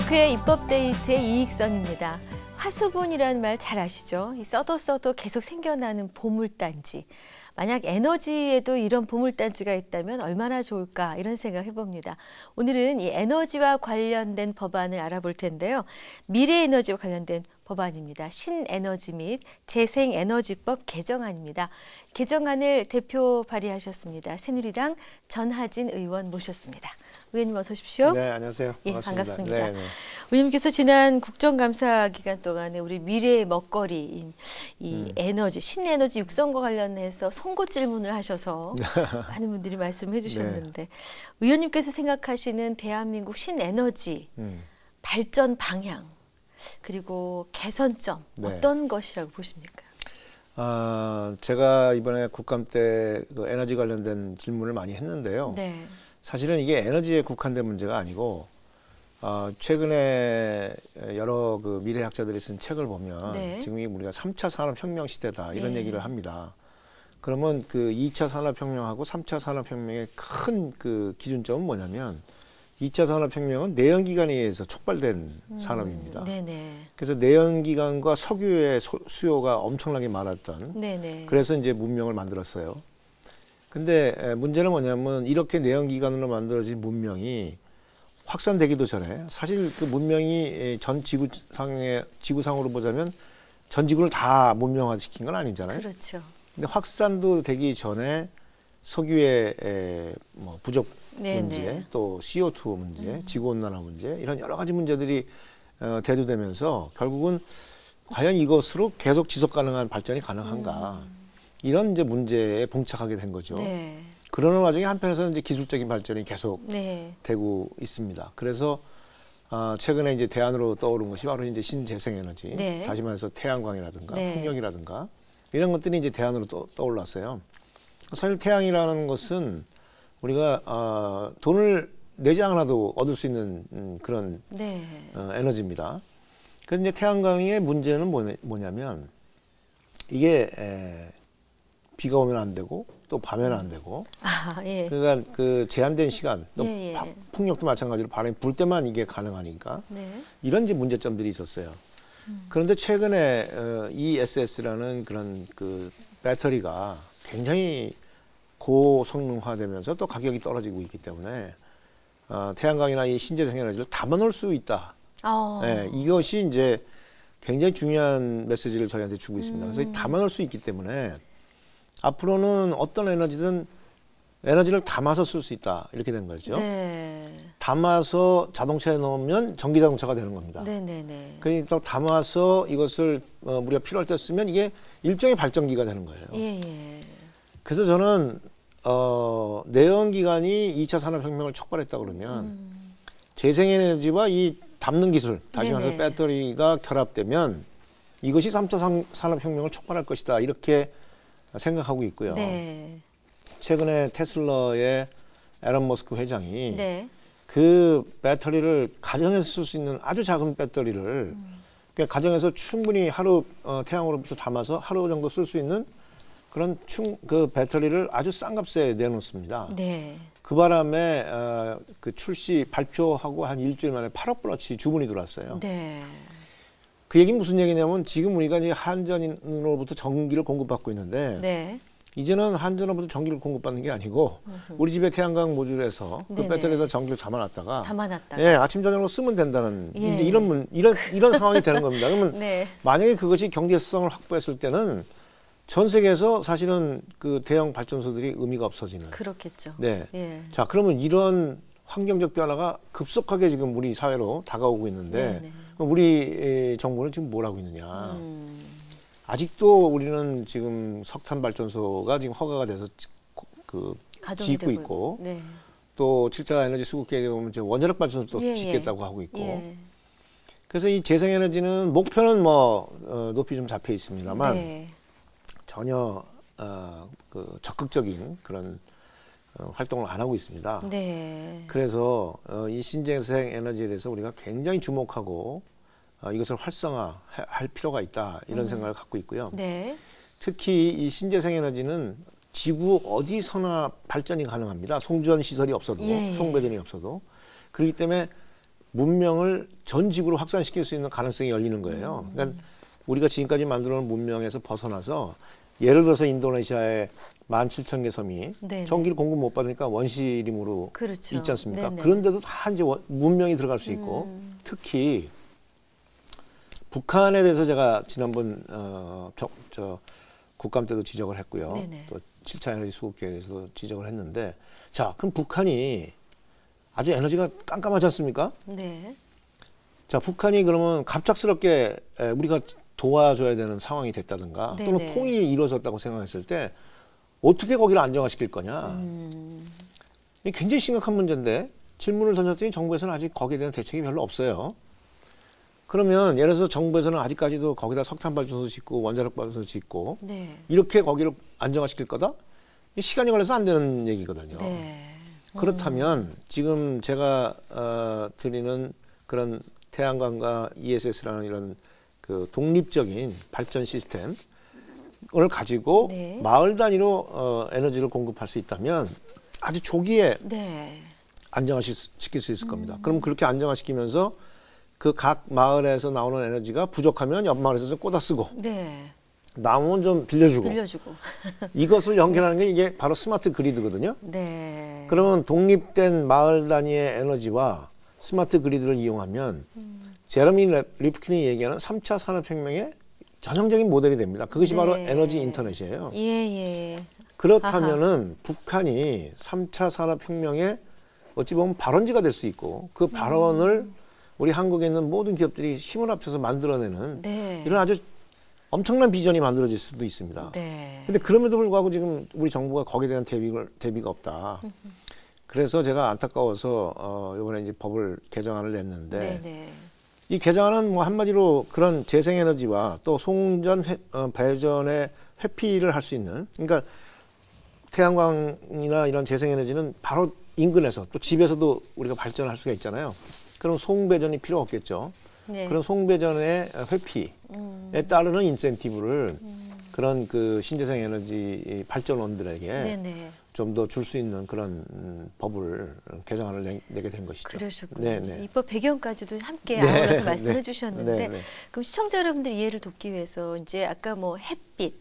국회 입법데이트의 이익선입니다. 화수분이라는 말 잘 아시죠? 써도 계속 생겨나는 보물단지. 만약 에너지에도 이런 보물단지가 있다면 얼마나 좋을까 이런 생각 해봅니다. 오늘은 이 에너지와 관련된 법안을 알아볼 텐데요. 미래에너지와 관련된 법안입니다. 신에너지 및 재생에너지법 개정안입니다. 개정안을 대표 발의하셨습니다. 새누리당 전하진 의원 모셨습니다. 의원님 어서 오십시오. 네, 안녕하세요. 예, 반갑습니다. 반갑습니다. 의원님께서 지난 국정감사 기간 동안에 우리 미래의 먹거리인 이 에너지, 신에너지 육성과 관련해서 송곳 질문을 하셔서 많은 분들이 말씀해 주셨는데 네. 의원님께서 생각하시는 대한민국 신에너지 발전 방향 그리고 개선점 네. 어떤 것이라고 보십니까? 제가 이번에 국감 때 그 에너지 관련된 질문을 많이 했는데요. 네. 사실은 이게 에너지에 국한된 문제가 아니고 최근에 여러 그 미래학자들이 쓴 책을 보면 네. 지금 우리가 3차 산업혁명 시대다 이런 네. 얘기를 합니다. 그러면 그 2차 산업혁명하고 3차 산업혁명의 큰 그 기준점은 뭐냐면 2차 산업혁명은 내연기관에 의해서 촉발된 산업입니다. 네네. 그래서 내연기관과 석유의 수요가 엄청나게 많았던 네네. 그래서 이제 문명을 만들었어요. 근데 문제는 뭐냐면 이렇게 내연기관으로 만들어진 문명이 확산되기도 전에 사실 그 문명이 전 지구상으로 보자면 전 지구를 다 문명화시킨 건 아니잖아요. 그렇죠. 근데 확산도 되기 전에 석유의 뭐 부족 문제, 또 CO2 문제, 지구온난화 문제 이런 여러 가지 문제들이 대두되면서 결국은 과연 이것으로 계속 지속 가능한 발전이 가능한가? 이런 이제 문제에 봉착하게 된 거죠. 네. 그러는 와중에 한편에서는 이제 기술적인 발전이 계속 네. 되고 있습니다. 그래서 최근에 이제 대안으로 떠오른 것이 바로 이제 신재생에너지, 네. 다시 말해서 태양광이라든가 네. 풍력이라든가 이런 것들이 이제 대안으로 떠올랐어요. 사실 태양이라는 것은 우리가 돈을 내지 않아도 얻을 수 있는 그런 네. 에너지입니다. 그래서 이제 태양광의 문제는 뭐냐면 이게 비가 오면 안 되고 또 밤에는 안 되고 예. 그러니까 그 제한된 시간 또 예, 예. 풍력도 마찬가지로 바람이 불 때만 이게 가능하니까 네. 이런 이제 문제점들이 있었어요. 그런데 최근에 ESS라는 그런 그 배터리가 굉장히 고성능화되면서 또 가격이 떨어지고 있기 때문에 태양광이나 이 신재생에너지를 담아놓을 수 있다. 네, 이것이 이제 굉장히 중요한 메시지를 저희한테 주고 있습니다. 그래서 담아놓을 수 있기 때문에 앞으로는 어떤 에너지든 에너지를 담아서 쓸 수 있다. 이렇게 된 거죠. 네. 담아서 자동차에 넣으면 전기자동차가 되는 겁니다. 네네네. 그러니까 담아서 이것을 우리가 필요할 때 쓰면 이게 일종의 발전기가 되는 거예요. 예. 그래서 저는 내연기관이 2차 산업혁명을 촉발했다 그러면 재생에너지와 이 담는 기술, 다시 말해서 배터리가 결합되면 이것이 3차 산업혁명을 촉발할 것이다. 이렇게 생각하고 있고요. 네. 최근에 테슬라의 에런 머스크 회장이 네. 그 배터리를 가정에서 쓸 수 있는 아주 작은 배터리를 그러니까 가정에서 충분히 하루 태양으로부터 담아서 하루 정도 쓸 수 있는 그런 그 배터리를 아주 싼 값에 내놓습니다. 네. 그 바람에 그 출시 발표하고 한 일주일 만에 8억 불어치 주문이 들어왔어요. 네. 그 얘기는 무슨 얘기냐면 지금 우리가 이제 한전으로부터 전기를 공급받고 있는데 네. 이제는 한전으로부터 전기를 공급받는 게 아니고 우리 집에 태양광 모듈에서 그 배터리에다 전기를 담아놨다가 예, 아침 저녁으로 쓰면 된다는 예. 이제 이런 상황이 되는 겁니다. 그러면 네. 만약에 그것이 경제성을 확보했을 때는 전 세계에서 사실은 그 대형 발전소들이 의미가 없어지는. 그렇겠죠. 네. 예. 자, 그러면 이런 환경적 변화가 급속하게 지금 우리 사회로 다가오고 있는데 네네. 우리 정부는 지금 뭘 하고 있느냐. 아직도 우리는 지금 석탄 발전소가 지금 허가가 돼서 짓고 있고 네. 또 7차 에너지 수급 계획에 보면 원자력 발전소도 예, 짓겠다고 하고 있고 예. 그래서 이 재생에너지는 목표는 뭐 높이 좀 잡혀 있습니다만 네. 전혀 그 적극적인 그런 활동을 안 하고 있습니다. 네. 그래서 이 신재생 에너지에 대해서 우리가 굉장히 주목하고 이것을 활성화할 필요가 있다 이런 생각을 갖고 있고요. 네. 특히 이 신재생 에너지는 지구 어디서나 발전이 가능합니다. 송전 시설이 없어도, 예. 송배전이 없어도. 그렇기 때문에 문명을 전 지구로 확산시킬 수 있는 가능성이 열리는 거예요. 그러니까 우리가 지금까지 만들어놓은 문명에서 벗어나서 예를 들어서 인도네시아의 17,000개 섬이 네네. 전기를 공급 못 받으니까 원시림으로 그렇죠. 있지 않습니까? 네네. 그런데도 다 이제 문명이 들어갈 수 있고 특히 북한에 대해서 제가 지난번 국감 때도 지적을 했고요. 네네. 또 7차 에너지 수급 계획에서도 지적을 했는데 자, 그럼 북한이 아주 에너지가 깜깜하지 않습니까? 네. 자, 북한이 그러면 갑작스럽게 우리가 도와줘야 되는 상황이 됐다든가 또는 네네. 통일이 이루어졌다고 생각했을 때 어떻게 거기를 안정화시킬 거냐. 이게 굉장히 심각한 문제인데 질문을 던졌더니 정부에서는 아직 거기에 대한 대책이 별로 없어요. 그러면 예를 들어서 정부에서는 아직까지도 거기다 석탄 발전소 짓고 원자력 발전소 짓고 네. 이렇게 거기를 안정화시킬 거다? 이 시간이 걸려서 안 되는 얘기거든요. 네. 그렇다면 지금 제가 드리는 그런 태양광과 ESS라는 이런 그 독립적인 발전 시스템을 가지고 네. 마을 단위로 에너지를 공급할 수 있다면 아주 조기에 네. 안정화시킬 수 있을 겁니다. 그럼 그렇게 안정화시키면서 그 각 마을에서 나오는 에너지가 부족하면 옆 마을에서 좀 꽂아 쓰고 네. 남으면 좀 빌려주고 빌려주고. 이것을 연결하는 게 이게 바로 스마트 그리드거든요. 네. 그러면 독립된 마을 단위의 에너지와 스마트 그리드를 이용하면 제러미 리프킨이 얘기하는 3차 산업혁명의 전형적인 모델이 됩니다. 그것이 바로 네. 에너지 인터넷이에요. 예, 예. 그렇다면은 북한이 3차 산업혁명의 어찌 보면 발원지가 될 수 있고 그 발언을 우리 한국에 있는 모든 기업들이 힘을 합쳐서 만들어내는 네. 이런 아주 엄청난 비전이 만들어질 수도 있습니다. 네. 근데 그럼에도 불구하고 지금 우리 정부가 거기에 대한 대비가 없다. 그래서 제가 안타까워서 이번에 이제 법을 개정안을 냈는데 네, 네. 이 개정안은 뭐 한마디로 그런 재생에너지와 또 송전 배전의 회피를 할 수 있는 그러니까 태양광이나 이런 재생에너지는 바로 인근에서 또 집에서도 우리가 발전할 수가 있잖아요. 그럼 송배전이 필요 없겠죠. 네. 그런 송배전의 회피에 따르는 인센티브를 그런 그 신재생 에너지 발전원들에게 네네. 좀 더 줄 수 있는 그런 법을 개정안을 내게 된 것이죠. 그러셨군요. 네네. 입법 배경까지도 함께 네. 아울러서 말씀해 네. 주셨는데 네, 네. 그럼 시청자 여러분들 이해를 돕기 위해서 이제 아까 뭐 햇빛,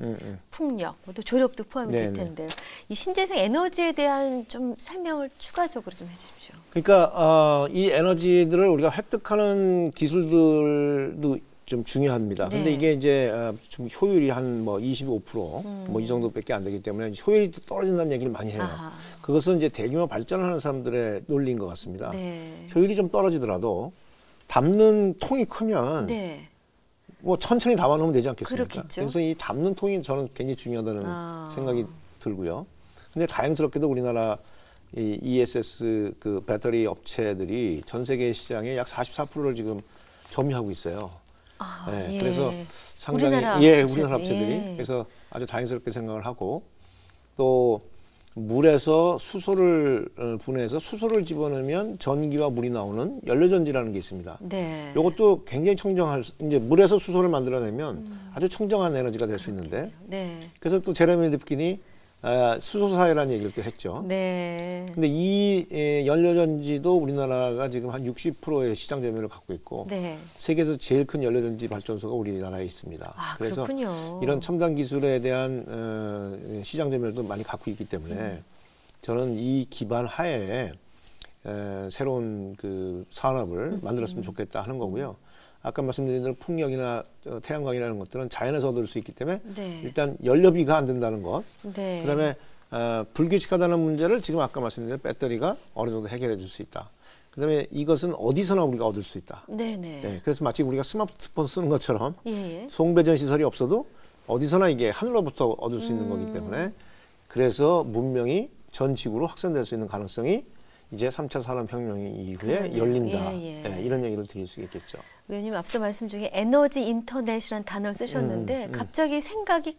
풍력, 또 조력도 포함이 될 네, 네. 텐데요. 이 신재생 에너지에 대한 좀 설명을 추가적으로 좀 해주십시오. 그러니까 이 에너지들을 우리가 획득하는 기술들도 좀 중요합니다. 근데 네. 이게 이제 좀 효율이 한 뭐 25% 뭐 이 정도밖에 안 되기 때문에 효율이 떨어진다는 얘기를 많이 해요. 아하. 그것은 이제 대규모 발전하는 사람들의 논리인 것 같습니다. 네. 효율이 좀 떨어지더라도 담는 통이 크면 네. 뭐 천천히 담아놓으면 되지 않겠습니까? 그렇겠죠. 그래서 이 담는 통이 저는 굉장히 중요하다는 아. 생각이 들고요. 근데 다행스럽게도 우리나라 이 ESS 그 배터리 업체들이 전 세계 시장의 약 44%를 지금 점유하고 있어요. 아, 네, 예. 그래서 상당히 우리나라 우리나라 업체들이 예. 그래서 아주 다행스럽게 생각을 하고 또 물에서 수소를 분해해서 수소를 집어넣으면 전기와 물이 나오는 연료전지라는 게 있습니다. 네. 이것도 굉장히 청정할 이제 물에서 수소를 만들어내면 아주 청정한 에너지가 될 수 있는데 네. 그래서 또 제레미 리프킨이 수소 사회라는 얘기를 또 했죠. 네. 근데 이 연료전지도 우리나라가 지금 한 60%의 시장 점유율을 갖고 있고 네. 세계에서 제일 큰 연료전지 발전소가 우리나라에 있습니다. 아, 그래서 그렇군요. 이런 첨단 기술에 대한 시장 점유율도 많이 갖고 있기 때문에 저는 이 기반 하에 새로운 그 산업을 만들었으면 좋겠다 하는 거고요. 아까 말씀드린 대로 풍력이나 태양광이라는 것들은 자연에서 얻을 수 있기 때문에 네. 일단 연료비가 안 든다는 것. 네. 그다음에 불규칙하다는 문제를 지금 아까 말씀드린 대로 배터리가 어느 정도 해결해 줄 수 있다. 그다음에 이것은 어디서나 우리가 얻을 수 있다. 네네. 네, 그래서 마치 우리가 스마트폰 쓰는 것처럼 예. 송배전 시설이 없어도 어디서나 이게 하늘로부터 얻을 수 있는 거기 때문에 그래서 문명이 전 지구로 확산될 수 있는 가능성이 이제 3차 산업혁명 이후에 그러네요. 열린다. 예, 예. 네, 이런 얘기를 드릴 수 있겠죠. 의원님 앞서 말씀 중에 에너지 인터넷이라는 단어를 쓰셨는데 갑자기 생각이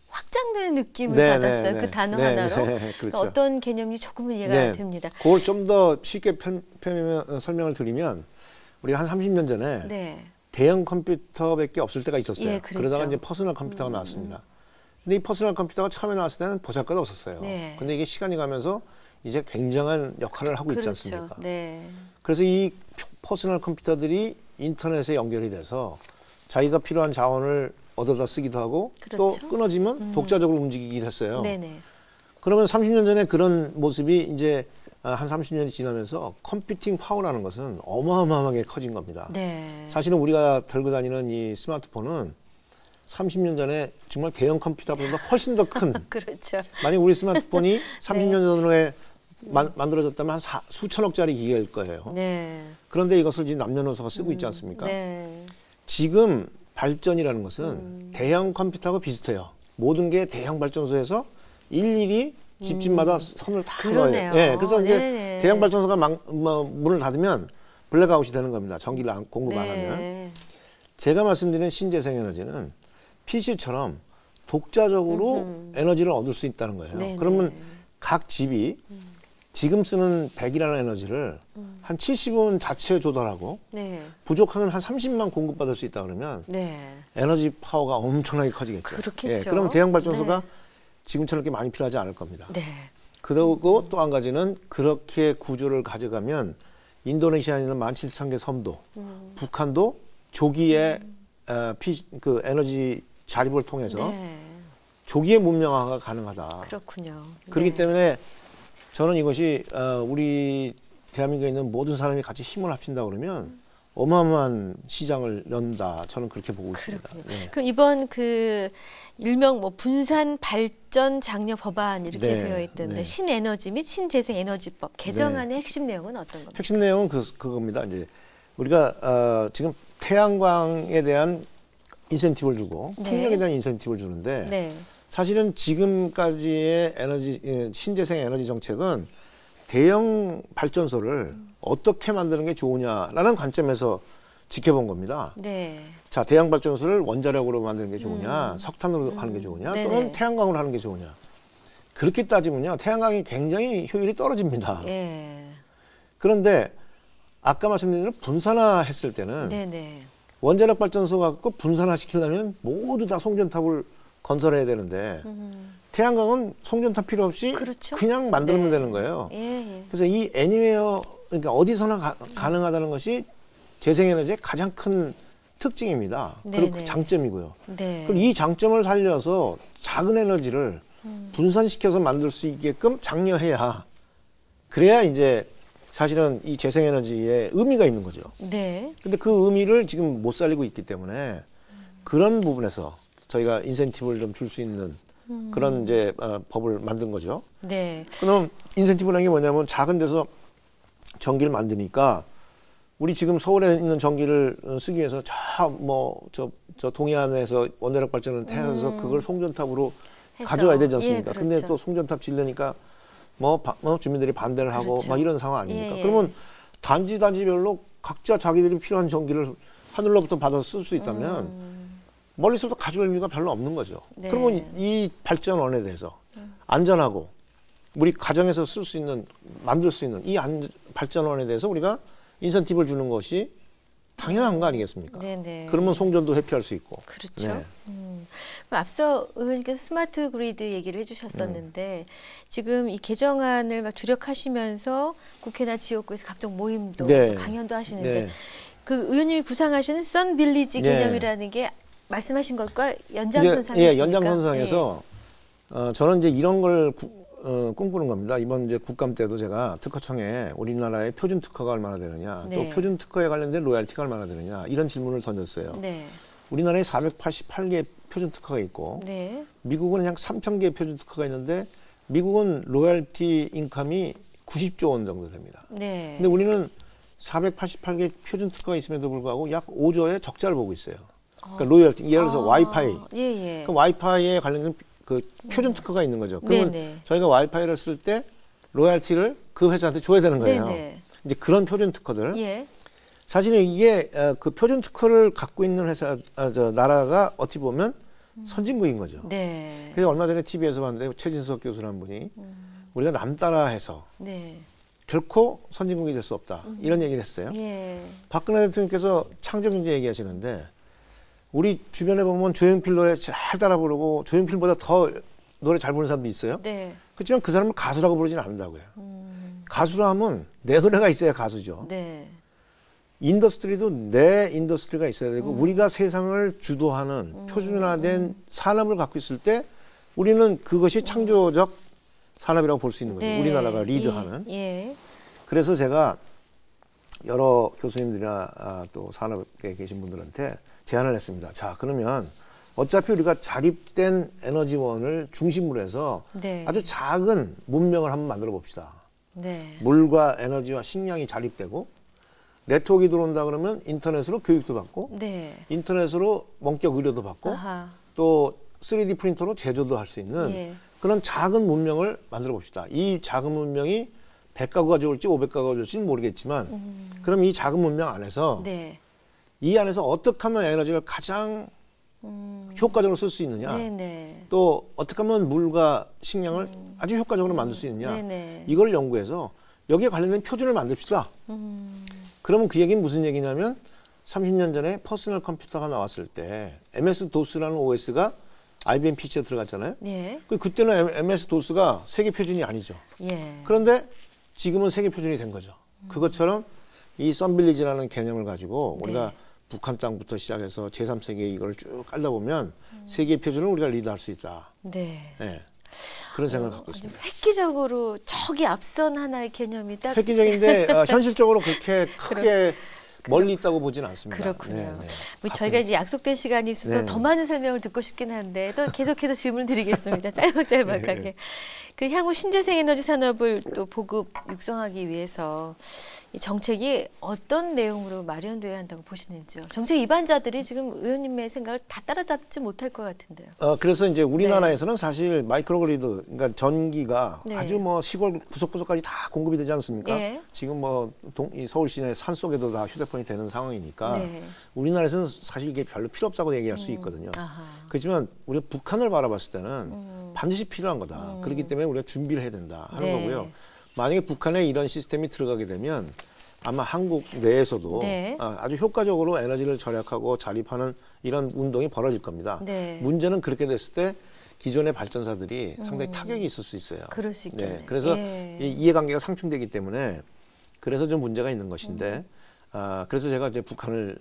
확장되는 느낌을 받았어요. 그 단어 하나로. 그렇죠. 그러니까 어떤 개념이 조금은 이해가 네. 됩니다. 그걸 좀 더 쉽게 설명을 드리면 우리가 한 30년 전에 네. 대형 컴퓨터밖에 없을 때가 있었어요. 예, 그랬죠. 그러다가 이제 퍼스널 컴퓨터가 나왔습니다. 근데 이 퍼스널 컴퓨터가 처음에 나왔을 때는 보잘것도 없었어요. 네. 근데 이게 시간이 가면서 이제 굉장한 역할을 하고 있지 그렇죠. 않습니까? 네. 그래서 이 퍼스널 컴퓨터들이 인터넷에 연결이 돼서 자기가 필요한 자원을 얻어다 쓰기도 하고 또 그렇죠. 끊어지면 독자적으로 움직이기도 했어요. 네네. 그러면 30년 전에 그런 모습이 이제 한 30년이 지나면서 컴퓨팅 파워라는 것은 어마어마하게 커진 겁니다. 네. 사실은 우리가 들고 다니는 이 스마트폰은 30년 전에 정말 대형 컴퓨터보다 훨씬 더 큰 그렇죠. 만약 우리 스마트폰이 30년 전에 만들어졌다면 한 수천억짜리 기계일 거예요. 네. 그런데 이것을 지금 남녀노소가 쓰고 있지 않습니까? 네. 지금 발전이라는 것은 대형 컴퓨터하고 비슷해요. 모든 게 대형 발전소에서 일일이 집집마다 선을 다 그러네요. 그어요. 예, 그래서 이제 네네. 대형 발전소가 문을 닫으면 블랙아웃이 되는 겁니다. 전기를 공급 안 하면. 네. 제가 말씀드린 신재생 에너지는 PC처럼 독자적으로 에너지를 얻을 수 있다는 거예요. 네네. 그러면 각 집이 지금 쓰는 100이라는 에너지를 한 70은 자체 조달하고 네. 부족하면 한 30만 공급받을 수 있다 그러면 네. 에너지 파워가 엄청나게 커지겠죠. 그렇겠죠. 그럼 대형 발전소가 네. 지금처럼 이렇게 많이 필요하지 않을 겁니다. 네. 그리고 또 한 가지는 그렇게 구조를 가져가면 인도네시아에 있는 17,000개 섬도, 북한도 조기에 그 에너지 자립을 통해서 네. 조기에 문명화가 가능하다. 그렇군요. 그렇기 네. 때문에 저는 이것이 우리 대한민국에 있는 모든 사람이 같이 힘을 합친다 그러면 어마어마한 시장을 연다. 저는 그렇게 보고 있습니다. 그렇군요. 네. 그럼 이번 그 일명 뭐 분산 발전 장려 법안 이렇게 네, 되어 있던데 네. 신에너지 및 신재생 에너지법 개정안의 핵심 내용은 어떤 겁니까? 핵심 내용은 그겁니다. 이제 우리가 지금 태양광에 대한 인센티브를 주고 네. 풍력에 대한 인센티브를 주는데 네. 사실은 지금까지의 신재생 에너지 정책은 대형 발전소를 어떻게 만드는 게 좋으냐라는 관점에서 지켜본 겁니다. 네. 자, 대형 발전소를 원자력으로 만드는 게 좋으냐, 석탄으로 하는 게 좋으냐, 네네. 또는 태양광으로 하는 게 좋으냐. 그렇게 따지면요, 태양광이 굉장히 효율이 떨어집니다. 예. 그런데 아까 말씀드린 대로 분산화했을 때는 네네. 원자력 발전소 갖고 분산화 시키려면 모두 다 송전탑을 건설해야 되는데 태양광은 송전탑 필요 없이 그렇죠. 그냥 만들면 네. 되는 거예요. 예, 예. 그래서 이 애니웨어 그러니까 어디서나 가능하다는 것이 재생에너지의 가장 큰 특징입니다. 그리고 네네. 그 장점이고요. 네. 그럼 이 장점을 살려서 작은 에너지를 분산시켜서 만들 수 있게끔 장려해야 그래야 이제 사실은 이 재생에너지에 의미가 있는 거죠. 네. 근데 그 의미를 지금 못 살리고 있기 때문에 그런 부분에서 저희가 인센티브를 좀 줄 수 있는 그런 이제 법을 만든 거죠. 네. 그럼 인센티브라는 게 뭐냐면 작은 데서 전기를 만드니까 우리 지금 서울에 있는 전기를 쓰기 위해서 저 동해안에서 원자력 발전을 해서 그걸 송전탑으로 해서. 가져와야 되지 않습니까? 예, 그렇죠. 근데 또 송전탑 지르니까 주민들이 반대를 하고 그렇죠. 막 이런 상황 아닙니까? 예, 예. 그러면 단지별로 각자 자기들이 필요한 전기를 하늘로부터 받아서 쓸 수 있다면 멀리서부터 가져올 의미가 별로 없는 거죠. 네. 그러면 이 발전원에 대해서 안전하고 우리 가정에서 쓸 수 있는 만들 수 있는 이 발전원에 대해서 우리가 인센티브를 주는 것이 당연한 거 아니겠습니까? 네네. 그러면 송전도 회피할 수 있고. 그렇죠. 네. 그럼 앞서 의원님께서 스마트 그리드 얘기를 해주셨었는데 지금 이 개정안을 막 주력하시면서 국회나 지역구에서 각종 모임도 네. 또 강연도 하시는데 네. 그 의원님이 구상하시는 썬빌리지 네. 개념이라는 게 말씀하신 것과 연장선상에 연장선상에서 저는 이제 이런 걸 꿈꾸는 겁니다. 이번 이제 국감 때도 제가 특허청에 우리나라의 표준 특허가 얼마나 되느냐, 네. 또 표준 특허에 관련된 로얄티가 얼마나 되느냐 이런 질문을 던졌어요. 네. 우리나라에 488개 표준 특허가 있고 네. 미국은 약 3,000개 표준 특허가 있는데 미국은 로얄티 인컴이 90조 원 정도 됩니다. 네. 근데 우리는 488개 표준 특허가 있음에도 불구하고 약 5조의 적자를 보고 있어요. 그러니까 로열티, 예를 들어서 와이파이. 예, 예. 그 와이파이에 관련된 그 표준 특허가 있는 거죠. 그러면 네네. 저희가 와이파이를 쓸 때 로열티를 그 회사한테 줘야 되는 거예요. 네네. 이제 그런 표준 특허들. 예. 사실은 이게 그 표준 특허를 갖고 있는 나라가 어찌 보면 선진국인 거죠. 네. 그래서 얼마 전에 TV에서 봤는데 최진석 교수라는 분이 우리가 남 따라해서 네. 결코 선진국이 될 수 없다. 이런 얘기를 했어요. 예. 박근혜 대통령께서 창조경제 얘기하시는데 우리 주변에 보면 조용필 노래 잘 따라 부르고 조용필보다 더 노래 잘 부르는 사람도 있어요. 네. 그렇지만 그 사람을 가수라고 부르지는 않는다고요. 가수라 하면 내 노래가 있어야 가수죠. 네. 인더스트리도 내 인더스트리가 있어야 되고 우리가 세상을 주도하는 표준화된 산업을 갖고 있을 때 우리는 그것이 창조적 산업이라고 볼 수 있는 거죠. 네. 우리나라가 리드하는. 예. 그래서 제가 여러 교수님들이나 또 산업계에 계신 분들한테 제안을 했습니다. 자, 그러면 어차피 우리가 자립된 에너지원을 중심으로 해서 네. 아주 작은 문명을 한번 만들어 봅시다. 네. 물과 에너지와 식량이 자립되고 네트워크가 들어온다 그러면 인터넷으로 교육도 받고 네. 인터넷으로 원격 의료도 받고 아하. 또 3D 프린터로 제조도 할 수 있는 예. 그런 작은 문명을 만들어 봅시다. 이 작은 문명이 100가구가 좋을지 500가구가 좋을지는 모르겠지만 그럼 이 작은 문명 안에서 네. 이 안에서 어떻게 하면 에너지를 가장 효과적으로 쓸 수 있느냐 네네. 또 어떻게 하면 물과 식량을 아주 효과적으로 만들 수 있느냐 네네. 이걸 연구해서 여기에 관련된 표준을 만듭시다. 그러면 그 얘기는 무슨 얘기냐면 30년 전에 퍼스널 컴퓨터가 나왔을 때 MS-DOS라는 OS가 IBM PC에 들어갔잖아요. 예. 그때는 MS-DOS가 세계 표준이 아니죠. 예. 그런데 지금은 세계 표준이 된 거죠. 그것처럼 이 썬빌리지라는 개념을 가지고 우리가 네. 북한 땅부터 시작해서 제3세계에 이걸 쭉 깔다 보면 세계 표준을 우리가 리드할 수 있다. 네. 네. 그런 생각을 갖고 아주 있습니다. 획기적으로 저기 앞선 하나의 개념이 딱 획기적인데 현실적으로 그렇게 크게 멀리 있다고 보지는 않습니다. 그렇군요. 네, 네. 뭐 저희가 이제 약속된 시간이 있어서 네. 더 많은 설명을 듣고 싶긴 한데 또 계속해서 질문을 드리겠습니다. 짤막짤막하게. 네. 그 향후 신재생 에너지 산업을 또 보급 육성하기 위해서 이 정책이 어떤 내용으로 마련돼야 한다고 보시는지요? 정책 위반자들이 지금 의원님의 생각을 다 따라잡지 못할 것 같은데요. 그래서 이제 우리나라에서는 사실 마이크로그리드, 그러니까 전기가 네. 아주 뭐 시골 구석구석까지 다 공급이 되지 않습니까? 예. 지금 뭐 이 서울 시내 산 속에도 다 휴대폰이 되는 상황이니까 네. 우리나라에서는 사실 이게 별로 필요 없다고 얘기할 수 있거든요. 아하. 그렇지만 우리가 북한을 바라봤을 때는 반드시 필요한 거다. 그렇기 때문에 우리가 준비를 해야 된다 하는 네. 거고요. 만약에 북한에 이런 시스템이 들어가게 되면 아마 한국 내에서도 네. 아주 효과적으로 에너지를 절약하고 자립하는 이런 운동이 벌어질 겁니다. 네. 문제는 그렇게 됐을 때 기존의 발전사들이 상당히 타격이 있을 수 있어요. 그럴 수 있겠네요. 그래서 예. 이 이해관계가 상충되기 때문에 그래서 좀 문제가 있는 것인데 그래서 제가 이제 북한을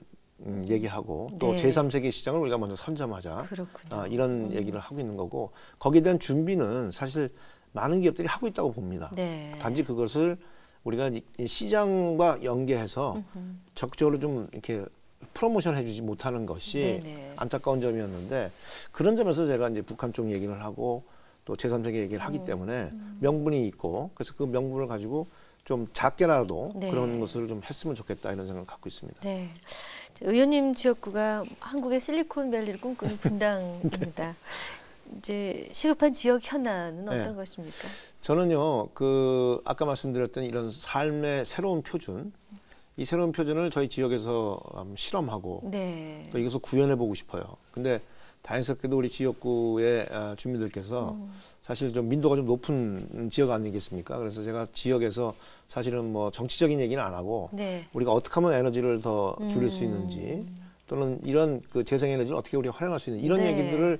얘기하고 또 네. 제3세계 시장을 우리가 먼저 선점하자. 그렇군요. 이런 얘기를 하고 있는 거고 거기에 대한 준비는 사실 많은 기업들이 하고 있다고 봅니다. 네. 단지 그것을 우리가 이 시장과 연계해서 적극적으로 좀 이렇게 프로모션 해주지 못하는 것이 네네. 안타까운 점이었는데 그런 점에서 제가 이제 북한 쪽 얘기를 하고 또 제3세계 얘기를 하기 때문에 명분이 있고 그래서 그 명분을 가지고 좀 작게라도 네. 그런 것을 좀 했으면 좋겠다 이런 생각을 갖고 있습니다. 네. 의원님 지역구가 한국의 실리콘밸리를 꿈꾸는 분당입니다. 이제 시급한 지역 현안은 어떤 네. 것입니까? 저는요, 아까 말씀드렸던 이런 삶의 새로운 표준, 이 새로운 표준을 저희 지역에서 실험하고 네. 또 이것을 구현해 보고 싶어요. 근데 다행스럽게도 우리 지역구의 주민들께서 사실 좀 민도가 좀 높은 지역 아니겠습니까? 그래서 제가 지역에서 사실은 뭐 정치적인 얘기는 안 하고 네. 우리가 어떻게 하면 에너지를 더 줄일 수 있는지 또는 이런 그 재생에너지를 어떻게 우리가 활용할 수 있는 이런 네. 얘기들을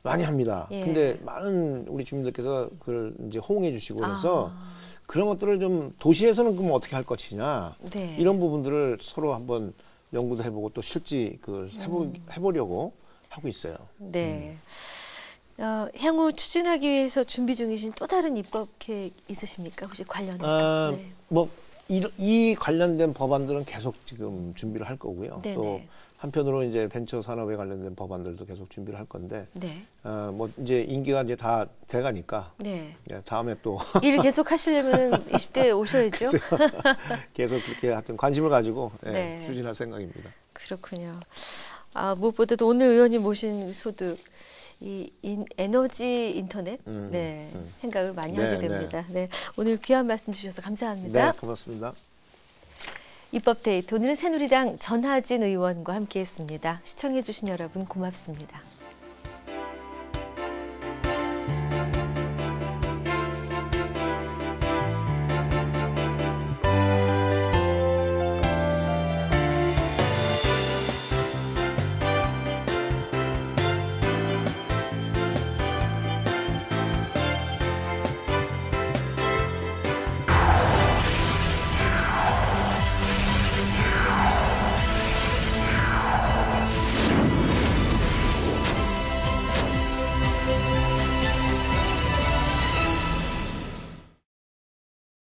많이 합니다. 예. 근데 많은 우리 주민들께서 그걸 이제 호응해 주시고 그래서 그런 것들을 좀 도시에서는 그럼 어떻게 할 것이냐 네. 이런 부분들을 서로 한번 연구도 해보고 또 실제 그걸 해보려고 하고 있어요. 네. 향후 추진하기 위해서 준비 중이신 또 다른 입법 계획 있으십니까? 혹시 관련해서? 네. 뭐 이 관련된 법안들은 계속 지금 준비를 할 거고요. 네네. 또 한편으로 이제 벤처 산업에 관련된 법안들도 계속 준비를 할 건데, 네. 뭐 이제 임기가 이제 다 돼가니까 네. 다음에 또 일 계속 하시려면 20대에 오셔야죠. 계속 그렇게 하여튼 관심을 가지고 네. 추진할 생각입니다. 그렇군요. 무엇보다도 오늘 의원님 모신 소득, 에너지 인터넷 생각을 많이 네, 하게 됩니다. 네. 오늘 귀한 말씀 주셔서 감사합니다. 네, 고맙습니다. 입법데이트 오늘은 새누리당 전하진 의원과 함께했습니다. 시청해 주신 여러분 고맙습니다.